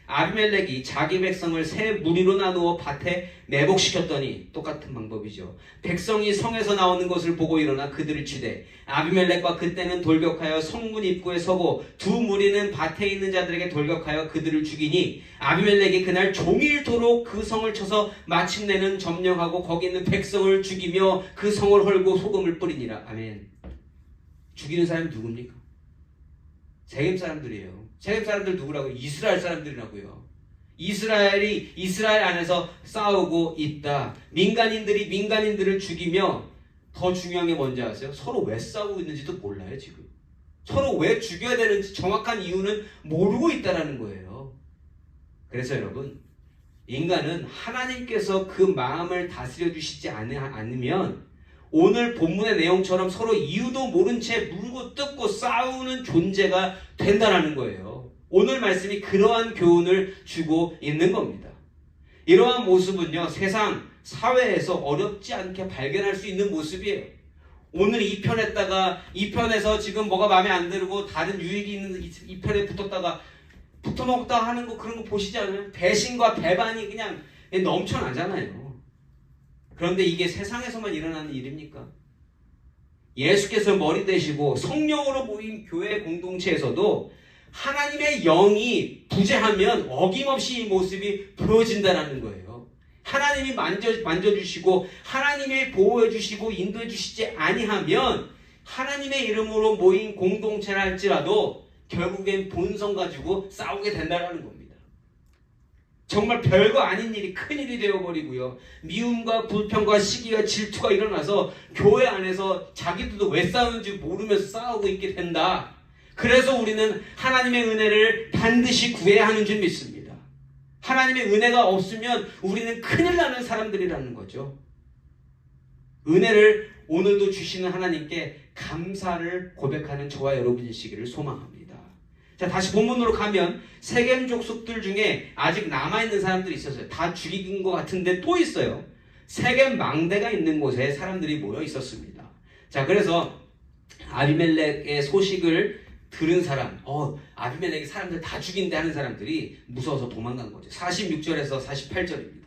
아비멜렉이 자기 백성을 세 무리로 나누어 밭에 매복시켰더니, 똑같은 방법이죠. 백성이 성에서 나오는 것을 보고 일어나 그들을 치되 아비멜렉과 그때는 돌격하여 성문 입구에 서고 두 무리는 밭에 있는 자들에게 돌격하여 그들을 죽이니 아비멜렉이 그날 종일토록 그 성을 쳐서 마침내는 점령하고 거기 있는 백성을 죽이며 그 성을 헐고 소금을 뿌리니라. 아멘. 죽이는 사람이 누굽니까? 세겜 사람들이에요. 세겜 사람들 누구라고요? 이스라엘 사람들이라고요. 이스라엘 안에서 싸우고 있다. 민간인들이 민간인들을 죽이며, 더 중요한 게 뭔지 아세요? 서로 왜 싸우고 있는지도 몰라요. 지금 서로 왜 죽여야 되는지 정확한 이유는 모르고 있다라는 거예요. 그래서 여러분, 인간은 하나님께서 그 마음을 다스려 주시지 않으면 오늘 본문의 내용처럼 서로 이유도 모른 채 물고 뜯고 싸우는 존재가 된다는 거예요. 오늘 말씀이 그러한 교훈을 주고 있는 겁니다. 이러한 모습은요, 세상 사회에서 어렵지 않게 발견할 수 있는 모습이에요. 오늘 이 편에다가 이 편에서 지금 뭐가 마음에 안 들고 다른 유익이 있는 이 편에 붙어먹다 하는 거, 그런 거 보시지 않으면 배신과 배반이 그냥 넘쳐나잖아요. 그런데 이게 세상에서만 일어나는 일입니까? 예수께서 머리 되시고 성령으로 모인 교회 공동체에서도 하나님의 영이 부재하면 어김없이 이 모습이 보여진다는 거예요. 하나님이 만져주시고 하나님이 보호해주시고 인도해주시지 아니하면 하나님의 이름으로 모인 공동체라 할지라도 결국엔 본성 가지고 싸우게 된다는 겁니다. 정말 별거 아닌 일이 큰일이 되어버리고요. 미움과 불평과 시기와 질투가 일어나서 교회 안에서 자기들도 왜 싸우는지 모르면서 싸우고 있게 된다. 그래서 우리는 하나님의 은혜를 반드시 구해야 하는 줄 믿습니다. 하나님의 은혜가 없으면 우리는 큰일 나는 사람들이라는 거죠. 은혜를 오늘도 주시는 하나님께 감사를 고백하는 저와 여러분이시기를 소망합니다. 자, 다시 본문으로 가면 세겜 족속들 중에 아직 남아있는 사람들이 있었어요. 다 죽인 것 같은데 또 있어요. 세겜 망대가 있는 곳에 사람들이 모여 있었습니다. 자, 그래서 아비멜렉의 소식을 들은 사람, 아비멜렉이 사람들 다 죽인다 하는 사람들이 무서워서 도망간 거죠. 46절에서 48절입니다.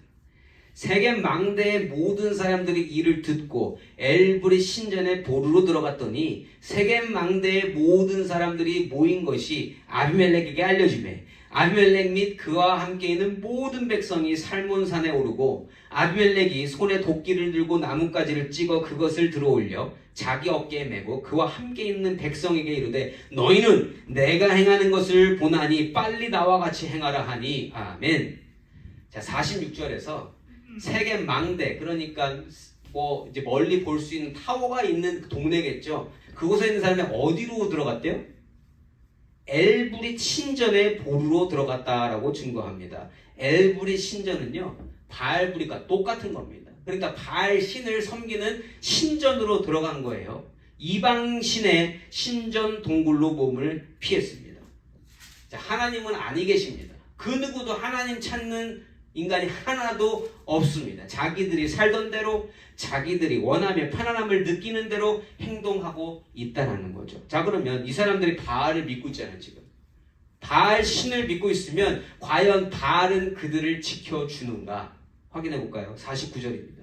세겜 망대의 모든 사람들이 이를 듣고 엘브리 신전에 보루로 들어갔더니 세겜 망대의 모든 사람들이 모인 것이 아비멜렉에게 알려지매 아비멜렉 및 그와 함께 있는 모든 백성이 살몬산에 오르고 아비멜렉이 손에 도끼를 들고 나뭇가지를 찍어 그것을 들어올려 자기 어깨에 메고 그와 함께 있는 백성에게 이르되 너희는 내가 행하는 것을 보나니 빨리 나와 같이 행하라 하니 아멘. 자, 46절에서 세겜 망대, 그러니까 뭐 이제 멀리 볼 수 있는 타워가 있는 동네겠죠. 그곳에 있는 사람이 어디로 들어갔대요? 엘브릿 신전의 보루로 들어갔다라고 증거합니다. 엘브릿 신전은요, 바알브릿과 똑같은 겁니다. 그러니까 바알 신을 섬기는 신전으로 들어간 거예요. 이방 신의 신전 동굴로 몸을 피했습니다. 자, 하나님은 아니 계십니다. 그 누구도 하나님 찾는 인간이 하나도 없습니다. 자기들이 살던 대로, 자기들이 원하며 편안함을 느끼는 대로 행동하고 있다는 거죠. 자, 그러면 이 사람들이 바알을 믿고 있잖아요. 지금 바알 신을 믿고 있으면 과연 바알은 그들을 지켜주는가 확인해 볼까요? 49절입니다.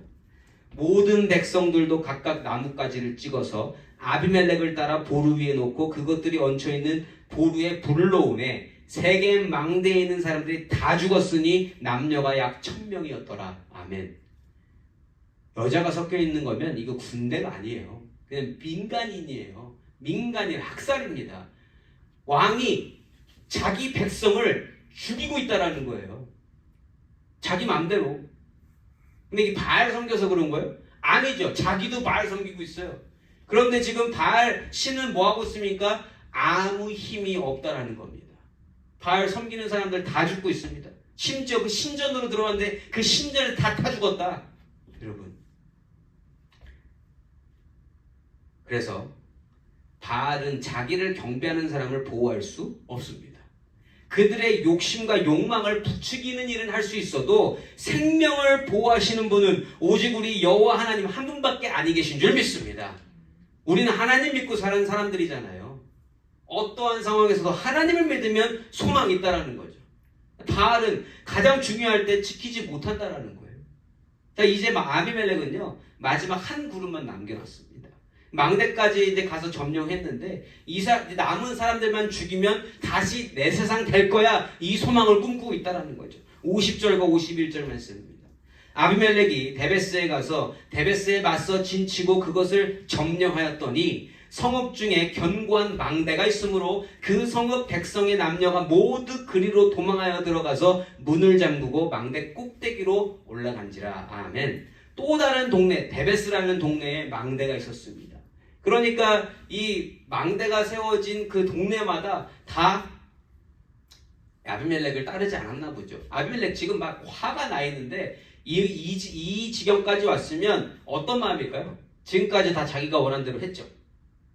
모든 백성들도 각각 나뭇가지를 찍어서 아비멜렉을 따라 보루 위에 놓고 그것들이 얹혀있는 보루에 불을 놓음에 세겜 망대에 있는 사람들이 다 죽었으니 남녀가 약 1000명이었더라. 아멘. 여자가 섞여 있는 거면 이거 군대가 아니에요. 그냥 민간인이에요. 민간인 학살입니다. 왕이 자기 백성을 죽이고 있다라는 거예요. 자기 맘대로. 근데 이게 바알 섬겨서 그런 거예요? 아니죠. 자기도 바알 섬기고 있어요. 그런데 지금 바알 신은 뭐 하고 있습니까? 아무 힘이 없다라는 겁니다. 바알 섬기는 사람들 다 죽고 있습니다. 심지어 그 신전으로 들어왔는데 그 신전을 다 죽었다. 여러분. 그래서 바알은 자기를 경배하는 사람을 보호할 수 없습니다. 그들의 욕심과 욕망을 부추기는 일은 할 수 있어도 생명을 보호하시는 분은 오직 우리 여호와 하나님 한 분밖에 아니 계신 줄 믿습니다. 우리는 하나님 믿고 사는 사람들이잖아요. 어떠한 상황에서도 하나님을 믿으면 소망이 있다라는 거죠. 바알은 가장 중요할 때 지키지 못한다라는 거예요. 자, 이제 아비멜렉은요, 마지막 한 그룹만 남겨놨습니다. 망대까지 이제 가서 점령했는데 남은 사람들만 죽이면 다시 내 세상 될 거야, 이 소망을 꿈꾸고 있다라는 거죠. 50절과 51절 말씀입니다. 아비멜렉이 데베스에 가서 데베스에 맞서 진치고 그것을 점령하였더니 성읍 중에 견고한 망대가 있으므로 그 성읍 백성의 남녀가 모두 그리로 도망하여 들어가서 문을 잠그고 망대 꼭대기로 올라간지라. 아멘. 또 다른 동네, 데베스라는 동네에 망대가 있었습니다. 그러니까 이 망대가 세워진 그 동네마다 다 아비멜렉을 따르지 않았나 보죠. 아비멜렉 지금 막 화가 나 있는데 이 지경까지 왔으면 어떤 마음일까요? 지금까지 다 자기가 원한 대로 했죠.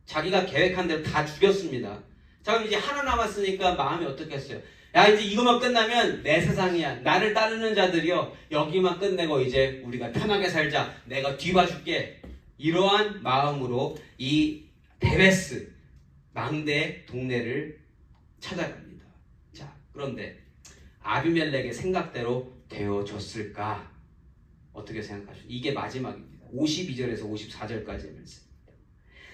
자기가 계획한 대로 다 죽였습니다. 자, 그럼 이제 하나 남았으니까 마음이 어떻겠어요? 야, 이제 이것만 끝나면 내 세상이야. 나를 따르는 자들이요, 여기만 끝내고 이제 우리가 편하게 살자. 내가 뒤봐줄게. 이러한 마음으로 이 데베스 망대 동네를 찾아갑니다. 자, 그런데 아비멜렉의 생각대로 되어졌을까? 어떻게 생각하십니까? 이게 마지막입니다. 52절에서 54절까지의 말씀.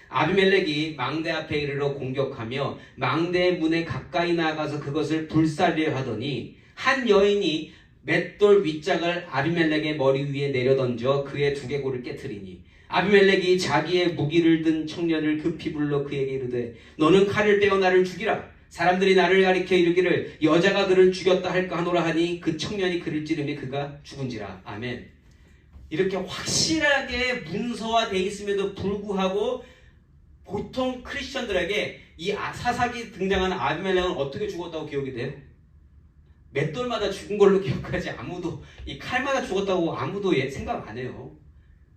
아비멜렉이 망대 앞에 이르러 공격하며 망대의 문에 가까이 나가서 그것을 불살려 하더니 한 여인이 맷돌 윗짝을 아비멜렉의 머리 위에 내려던져 그의 두개골을 깨트리니 아비멜렉이 자기의 무기를 든 청년을 급히 불러 그에게 이르되 너는 칼을 빼어 나를 죽이라. 사람들이 나를 가리켜 이르기를 여자가 그를 죽였다 할까 하노라 하니 그 청년이 그를 찌르매 그가 죽은지라. 아멘. 이렇게 확실하게 문서화되어 있음에도 불구하고 보통 크리스천들에게 이 사사기 등장하는 아비멜렉은 어떻게 죽었다고 기억이 돼요? 맷돌마다 죽은 걸로 기억하지 아무도 이 칼마다 죽었다고 아무도 생각 안 해요.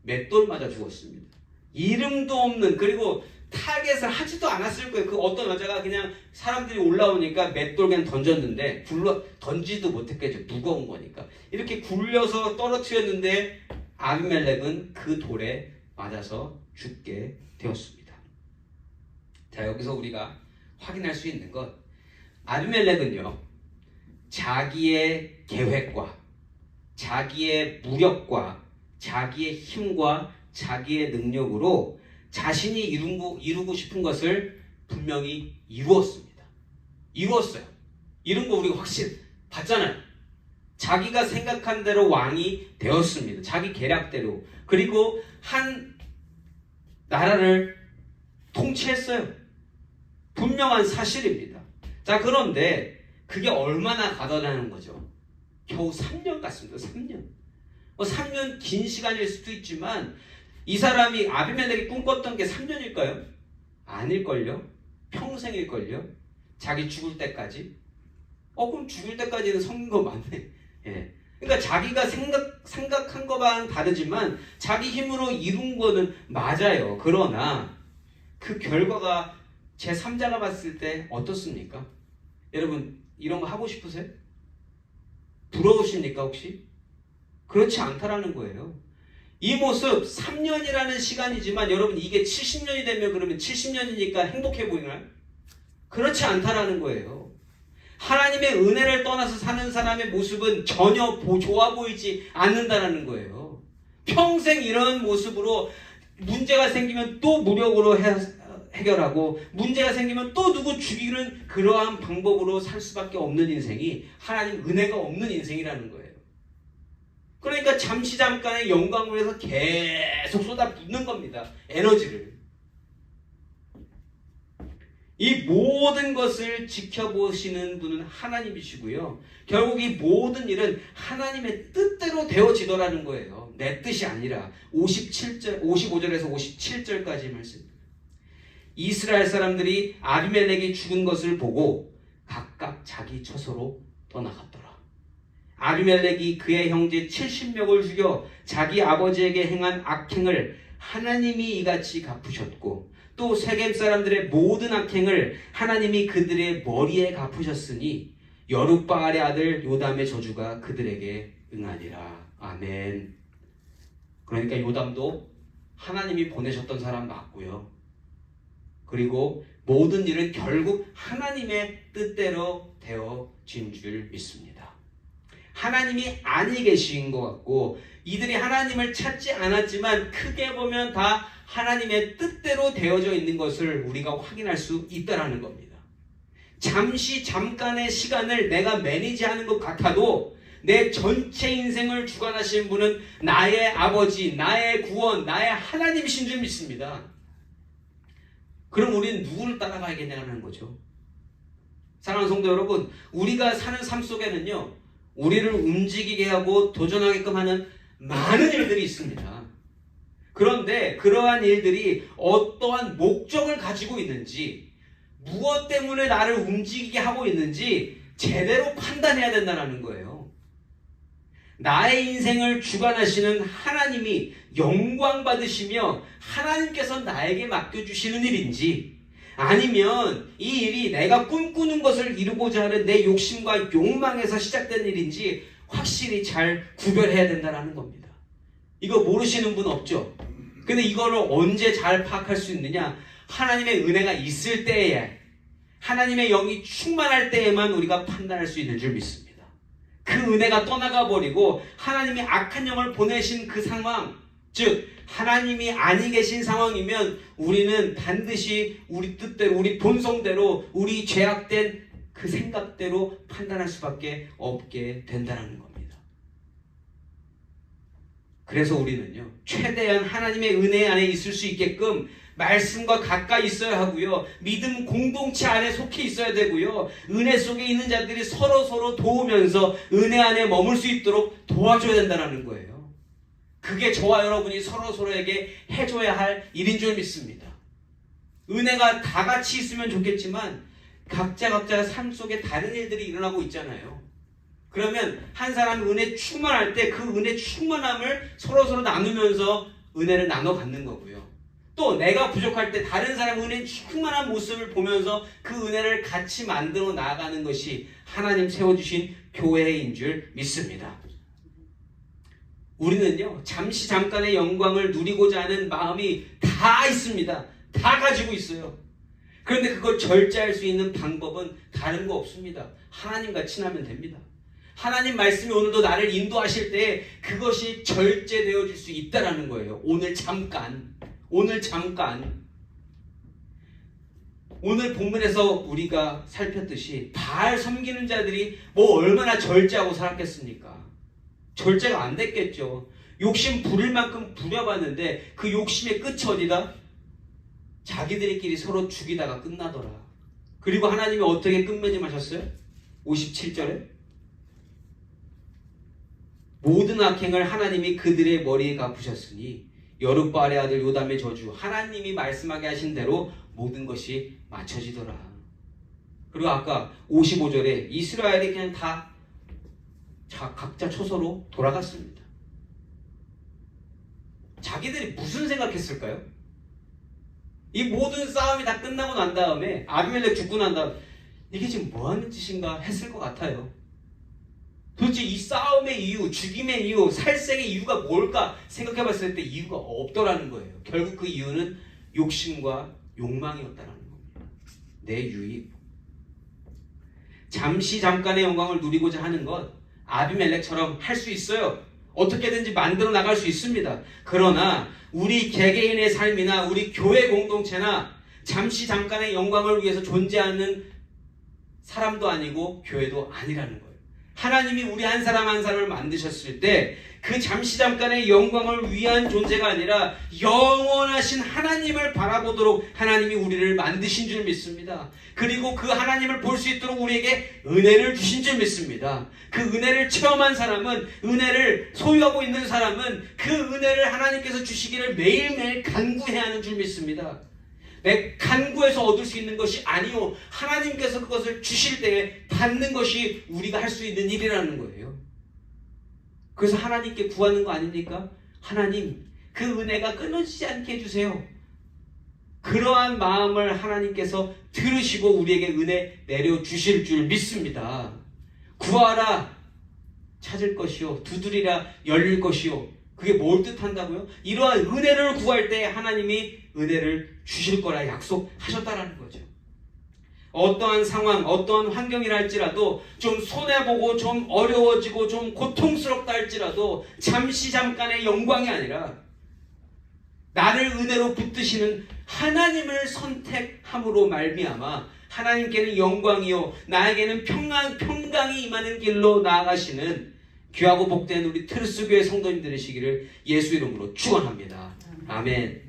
맷돌마다 죽었습니다. 이름도 없는, 그리고 타겟을 하지도 않았을 거예요. 그 어떤 여자가 그냥 사람들이 올라오니까 맷돌 그냥 던졌는데 던지도 못했겠죠. 무거운 거니까. 이렇게 굴려서 떨어뜨렸는데 아비멜렉은 그 돌에 맞아서 죽게 되었습니다. 자, 여기서 우리가 확인할 수 있는 것, 아비멜렉은요, 자기의 계획과 자기의 무력과 자기의 힘과 자기의 능력으로 자신이 이루고 싶은 것을 분명히 이루었습니다. 이루었어요. 이룬 거 우리가 확실히 봤잖아요. 자기가 생각한 대로 왕이 되었습니다. 자기 계략대로. 그리고 한 나라를 통치했어요. 분명한 사실입니다. 자, 그런데 그게 얼마나 가더라는 거죠? 겨우 3년 같습니다. 3년. 3년 긴 시간일 수도 있지만 이 사람이 아비멜렉이 꿈꿨던 게 3년일까요? 아닐걸요? 평생일걸요? 자기 죽을 때까지. 그럼 죽을 때까지는 성긴 거 맞네. 예. 그러니까 자기가 생각한 것과는 다르지만 자기 힘으로 이룬 거는 맞아요. 그러나 그 결과가 제3자가 봤을 때 어떻습니까? 여러분 이런 거 하고 싶으세요? 부러우십니까 혹시? 그렇지 않다라는 거예요. 이 모습 3년이라는 시간이지만 여러분 이게 70년이 되면 그러면 70년이니까 행복해 보이나요? 그렇지 않다라는 거예요. 하나님의 은혜를 떠나서 사는 사람의 모습은 전혀 좋아 보이지 않는다라는 거예요. 평생 이런 모습으로 문제가 생기면 또 무력으로 해결하고 문제가 생기면 또 누구 죽이는 그러한 방법으로 살 수밖에 없는 인생이 하나님 은혜가 없는 인생이라는 거예요. 그러니까 잠깐의 영광을 위해서 계속 쏟아붓는 겁니다. 에너지를. 이 모든 것을 지켜보시는 분은 하나님이시고요. 결국 이 모든 일은 하나님의 뜻대로 되어지더라는 거예요. 내 뜻이 아니라 55절에서 57절까지 말씀. 이스라엘 사람들이 아비멜렉이 죽은 것을 보고 각각 자기 처소로 떠나갔더라. 아비멜렉이 그의 형제 70명을 죽여 자기 아버지에게 행한 악행을 하나님이 이같이 갚으셨고 또 세겜 사람들의 모든 악행을 하나님이 그들의 머리에 갚으셨으니 여룻바알의 아들 요담의 저주가 그들에게 응하니라. 아멘. 그러니까 요담도 하나님이 보내셨던 사람 맞고요. 그리고 모든 일은 결국 하나님의 뜻대로 되어진 줄 믿습니다. 하나님이 아니 계신 것 같고 이들이 하나님을 찾지 않았지만 크게 보면 다 하나님의 뜻대로 되어져 있는 것을 우리가 확인할 수 있다는 겁니다. 잠깐의 시간을 내가 매니지하는 것 같아도 내 전체 인생을 주관하시는 분은 나의 아버지, 나의 구원, 나의 하나님이신 줄 믿습니다. 그럼 우리는 누구를 따라가야겠냐는 거죠. 사랑하는 성도 여러분, 우리가 사는 삶 속에는요, 우리를 움직이게 하고 도전하게끔 하는 많은 일들이 있습니다. 그런데 그러한 일들이 어떠한 목적을 가지고 있는지, 무엇 때문에 나를 움직이게 하고 있는지 제대로 판단해야 된다는 거예요. 나의 인생을 주관하시는 하나님이 영광 받으시며 하나님께서 나에게 맡겨주시는 일인지 아니면 이 일이 내가 꿈꾸는 것을 이루고자 하는 내 욕심과 욕망에서 시작된 일인지 확실히 잘 구별해야 된다는 겁니다. 이거 모르시는 분 없죠? 근데 이거를 언제 잘 파악할 수 있느냐? 하나님의 은혜가 있을 때에, 하나님의 영이 충만할 때에만 우리가 판단할 수 있는 줄 믿습니다. 그 은혜가 떠나가 버리고 하나님이 악한 영을 보내신 그 상황, 즉 하나님이 아니 계신 상황이면 우리는 반드시 우리 뜻대로, 우리 본성대로, 우리 죄악된 그 생각대로 판단할 수밖에 없게 된다는 겁니다. 그래서 우리는요, 최대한 하나님의 은혜 안에 있을 수 있게끔 말씀과 가까이 있어야 하고요. 믿음 공동체 안에 속해 있어야 되고요. 은혜 속에 있는 자들이 서로 도우면서 은혜 안에 머물 수 있도록 도와줘야 된다는 거예요. 그게 저와 여러분이 서로에게 해줘야 할 일인 줄 믿습니다. 은혜가 다 같이 있으면 좋겠지만 각자 삶 속에 다른 일들이 일어나고 있잖아요. 그러면 한 사람이 은혜 충만할 때 그 은혜 충만함을 서로 나누면서 은혜를 나눠 갖는 거고요. 또 내가 부족할 때 다른 사람 은혜 충만한 모습을 보면서 그 은혜를 같이 만들어 나아가는 것이 하나님 세워주신 교회인 줄 믿습니다. 우리는요, 잠깐의 영광을 누리고자 하는 마음이 다 있습니다. 다 가지고 있어요. 그런데 그걸 절제할 수 있는 방법은 다른 거 없습니다. 하나님과 친하면 됩니다. 하나님 말씀이 오늘도 나를 인도하실 때 그것이 절제되어질 수 있다는 거예요. 오늘 잠깐. 오늘 본문에서 우리가 살폈듯이 바알 섬기는 자들이 뭐 얼마나 절제하고 살았겠습니까? 절제가 안 됐겠죠. 욕심 부릴 만큼 부려봤는데 그 욕심의 끝이 어디다? 자기들끼리 서로 죽이다가 끝나더라. 그리고 하나님이 어떻게 끝맺음하셨어요? 57절에 모든 악행을 하나님이 그들의 머리에 갚으셨으니 여룻바알의 아들 요담의 저주, 하나님이 말씀하게 하신 대로 모든 것이 맞춰지더라. 그리고 아까 55절에 이스라엘이 그냥 다 각자 초소로 돌아갔습니다. 자기들이 무슨 생각했을까요? 이 모든 싸움이 다 끝나고 난 다음에 아비멜렉 죽고 난 다음 이게 지금 뭐하는 짓인가 했을 것 같아요. 도대체 이 싸움의 이유, 죽임의 이유, 살생의 이유가 뭘까 생각해봤을 때 이유가 없더라는 거예요. 결국 그 이유는 욕심과 욕망이었다는 겁니다. 내 유익. 잠시 잠깐의 영광을 누리고자 하는 것 아비멜렉처럼 할 수 있어요. 어떻게든지 만들어 나갈 수 있습니다. 그러나 우리 개개인의 삶이나 우리 교회 공동체나 잠시 잠깐의 영광을 위해서 존재하는 사람도 아니고 교회도 아니라는 거예요. 하나님이 우리 한 사람 한 사람을 만드셨을 때 그 잠시 잠깐의 영광을 위한 존재가 아니라 영원하신 하나님을 바라보도록 하나님이 우리를 만드신 줄 믿습니다. 그리고 그 하나님을 볼 수 있도록 우리에게 은혜를 주신 줄 믿습니다. 그 은혜를 체험한 사람은, 은혜를 소유하고 있는 사람은 그 은혜를 하나님께서 주시기를 매일매일 간구해야 하는 줄 믿습니다. 내 간구에서 얻을 수 있는 것이 아니요, 하나님께서 그것을 주실 때에 받는 것이 우리가 할 수 있는 일이라는 거예요. 그래서 하나님께 구하는 거 아닙니까? 하나님, 그 은혜가 끊어지지 않게 해주세요. 그러한 마음을 하나님께서 들으시고 우리에게 은혜 내려주실 줄 믿습니다. 구하라 찾을 것이요, 두드리라 열릴 것이요. 그게 뭘 뜻한다고요? 이러한 은혜를 구할 때 하나님이 은혜를 주실 거라 약속하셨다라는 거죠. 어떠한 상황, 어떠한 환경이라 할지라도 좀 손해보고 좀 어려워지고 좀 고통스럽다 할지라도 잠시 잠깐의 영광이 아니라 나를 은혜로 붙드시는 하나님을 선택함으로 말미암아 하나님께는 영광이요 나에게는 평강이 임하는 길로 나아가시는 귀하고 복된 우리 트루스 교회 성도님 되시기를 예수 이름으로 축원합니다. 아멘.